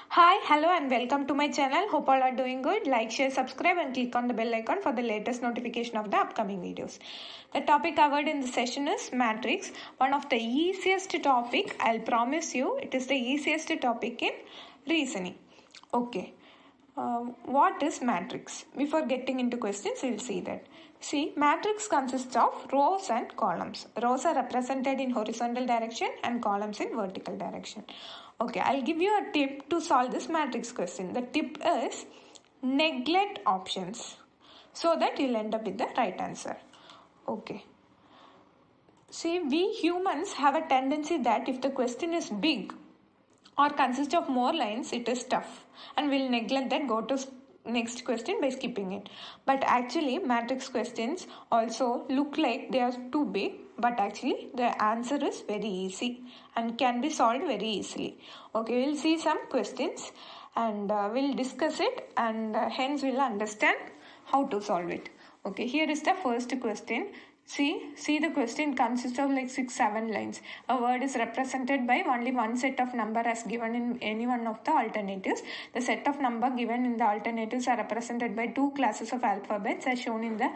Hi, hello and welcome to my channel. Hope all are doing good. Like, share, subscribe and click on the bell icon for the latest notification of the upcoming videos. The topic covered in the session is matrix. One of the easiest topic, I'll promise you, it is the easiest topic in reasoning. Okay. What is matrix? Before getting into questions, we'll see that. See, matrix consists of rows and columns. Rows are represented in horizontal direction and columns in vertical direction. Okay, I'll give you a tip to solve this matrix question. The tip is neglect options so that you'll end up with the right answer. Okay. See, we humans have a tendency that if the question is big or consists of more lines, it is tough and we'll neglect that, go to next question by skipping it. But actually matrix questions also look like they are too big, but actually the answer is very easy and can be solved very easily. Okay, we'll see some questions and we'll discuss it, and hence we'll understand how to solve it. Okay, here is the first question. See the question consists of like 6-7 lines. A word is represented by only one set of number as given in any one of the alternatives. The set of number given in the alternatives are represented by two classes of alphabets as shown in the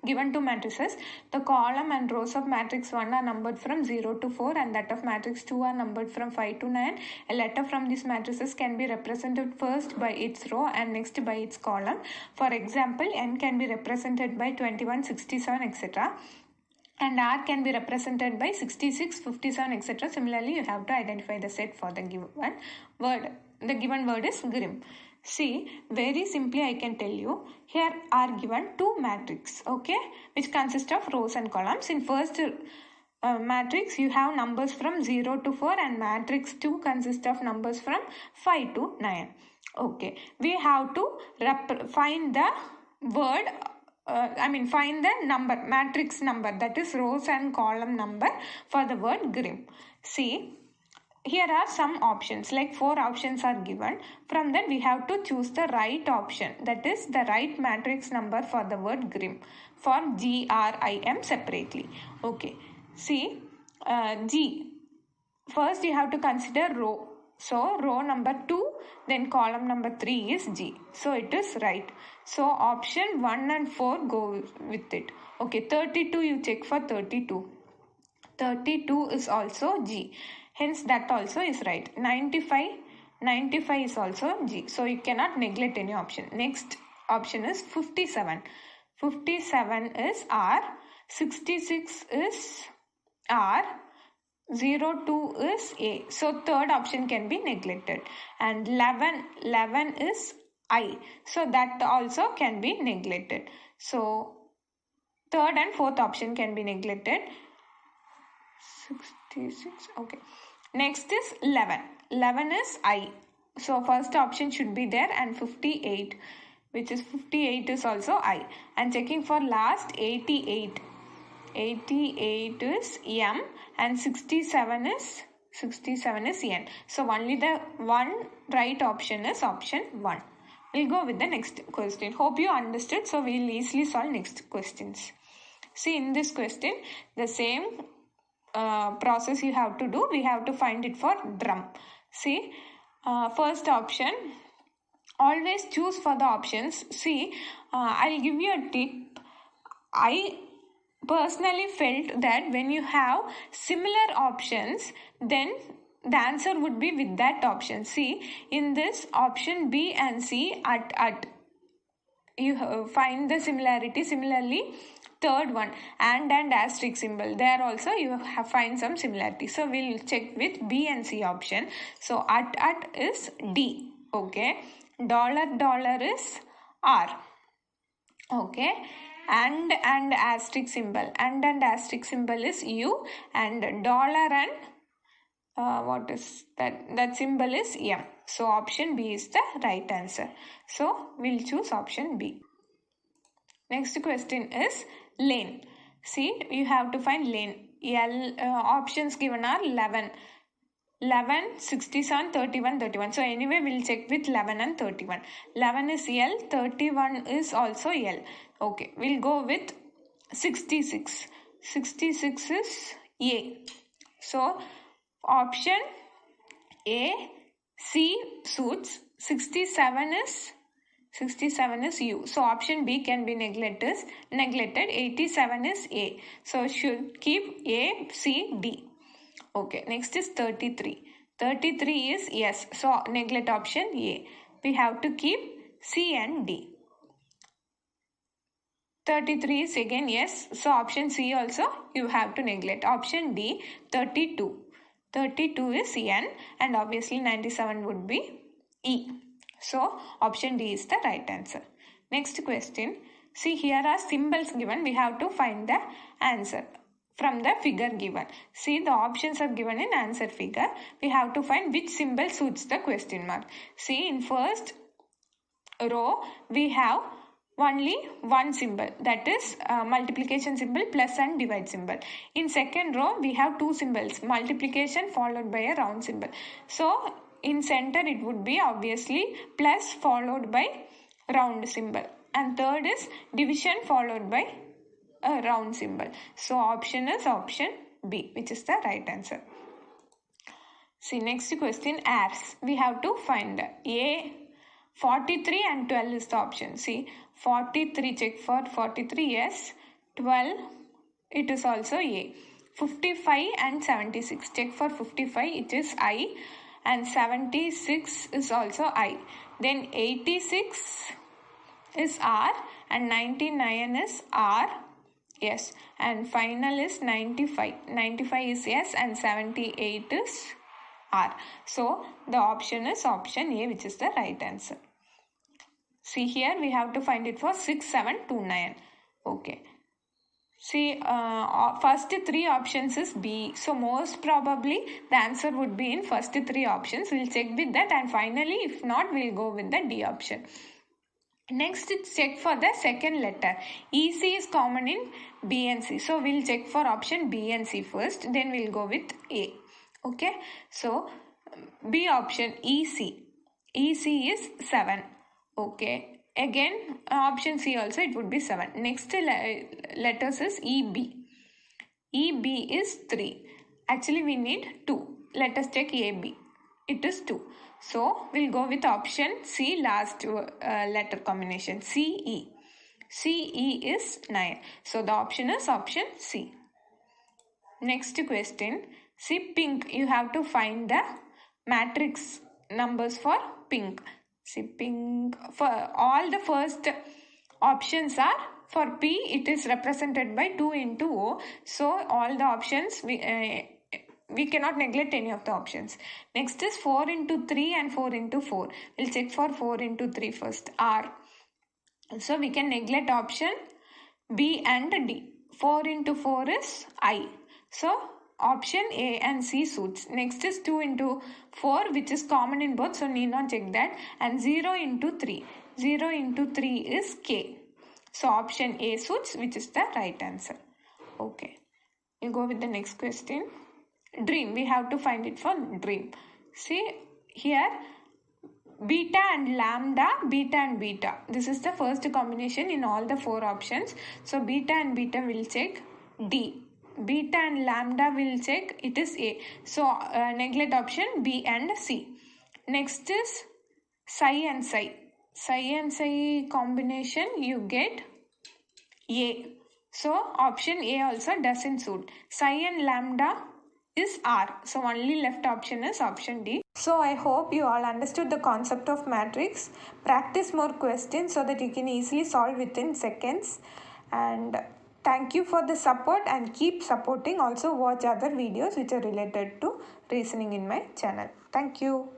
given two matrices. The column and rows of matrix 1 are numbered from 0 to 4 and that of matrix 2 are numbered from 5 to 9. A letter from these matrices can be represented first by its row and next by its column. For example, n can be represented by 21, 67, etc. and R can be represented by 66, 57, etc. Similarly, you have to identify the set for the given word. The given word is grim. See, very simply I can tell you, here are given two matrices, okay, which consist of rows and columns. In first matrix, you have numbers from 0 to 4 and matrix 2 consists of numbers from 5 to 9. Okay, we have to find the word, find the number, matrix number, that is rows and column number for the word grim. See, here are some options, like 4 options are given. From that we have to choose the right option, that is the right matrix number for the word grim, for GRIM separately. Okay, see, G, first you have to consider row. So row number 2, then column number 3 is G. So it is right. So option 1 and 4 go with it. Okay, 32 you check for 32. 32 is also G. Hence that also is right. 95 is also G. So you cannot neglect any option. Next option is 57. 57 is R. 66 is R. 02 is A. So third option can be neglected. And 11 is I. So that also can be neglected. So third and fourth option can be neglected. 66, okay. Next is 11. 11 is I. So first option should be there, and 58, which is 58 is also I. And checking for last 88. 88 is M and 67 is N. So only the one right option is option 1. We'll go with the next question. Hope you understood. So we'll easily solve next questions. See, in this question, the same process you have to do. We have to find it for drum. See, first option, always choose for the options. See, I'll give you a tip. I personally felt that when you have similar options, then the answer would be with that option. See, in this option B and C, at you find the similarity. Similarly, third one, and asterisk symbol, there also you have find some similarity. So we'll check with B and C option. So at is D. Okay, dollar is R. Okay, and asterisk symbol, and asterisk symbol is U, and dollar and what is that symbol is M. So option B is the right answer. So we'll choose option B. Next question is lane. See, you have to find lane. Options given are 11, 67, 31, 31. So anyway, we'll check with 11 and 31. 11 is L, 31 is also L. Okay, we'll go with 66. 66 is A. So option A, C suits, 67 is U. So option B can be neglected. 87 is A. So should keep A, C, D. Okay, next is 33. 33 is yes. So neglect option A. We have to keep C and D. 33 is again yes. So option C also you have to neglect. Option D, 32. 32 is N and obviously 97 would be E. So option D is the right answer. Next question. See, here are symbols given. We have to find the answer from the figure given. See, the options are given in answer figure. We have to find which symbol suits the question mark. See, in first row we have only one symbol, that is multiplication symbol plus and divide symbol. In second row we have two symbols, multiplication followed by a round symbol. So in center it would be obviously plus followed by round symbol, and third is division followed by a round symbol. So option is option B, which is the right answer. See, next question, heirs. We have to find A. 43 and 12 is the option. See, 43, check for 43, yes. 12, it is also A. 55 and 76, check for 55, it is I. And 76 is also I. Then 86 is R and 99 is R. Yes. And final is 95. 95 is yes and 78 is R. So the option is option A, which is the right answer. See, here we have to find it for 6729. Okay. See, first three options is B. So most probably the answer would be in first three options. We'll check with that, and finally if not, we'll go with the D option. Next, check for the second letter. EC is common in B and C. So we'll check for option B and C first. Then we'll go with A. Okay. So B option EC. EC is 7. Okay. Again, option C also it would be 7. Next letters is EB. EB is 3. Actually, we need 2. Let us check AB. It is 2. So, we'll go with option C, last letter combination, CE. CE is 9. So, the option is option C. Next question. See, pink. You have to find the matrix numbers for pink. See, pink. For all the first options are for P, it is represented by 2 into O. So, all the options we cannot neglect any of the options. Next is 4 into 3 and 4 into 4. We'll check for 4 into 3 first. R. So, we can neglect option B and D. 4 into 4 is I. So, option A and C suits. Next is 2 into 4, which is common in both, so need not check that. And 0 into 3. 0 into 3 is K. So option A suits, which is the right answer. Okay. We'll go with the next question. Dream. We have to find it for dream. See here, beta and lambda, beta and beta. This is the first combination in all the 4 options. So beta and beta will check D. Beta and lambda will check it is A. So neglect option B and C. Next is psi and psi. Psi and psi combination you get A. So option A also doesn't suit. Psi and lambda is R. So only left option is option D. So I hope you all understood the concept of matrix. Practice more questions so that you can easily solve within seconds. And thank you for the support, and keep supporting. Also watch other videos which are related to reasoning in my channel. Thank you.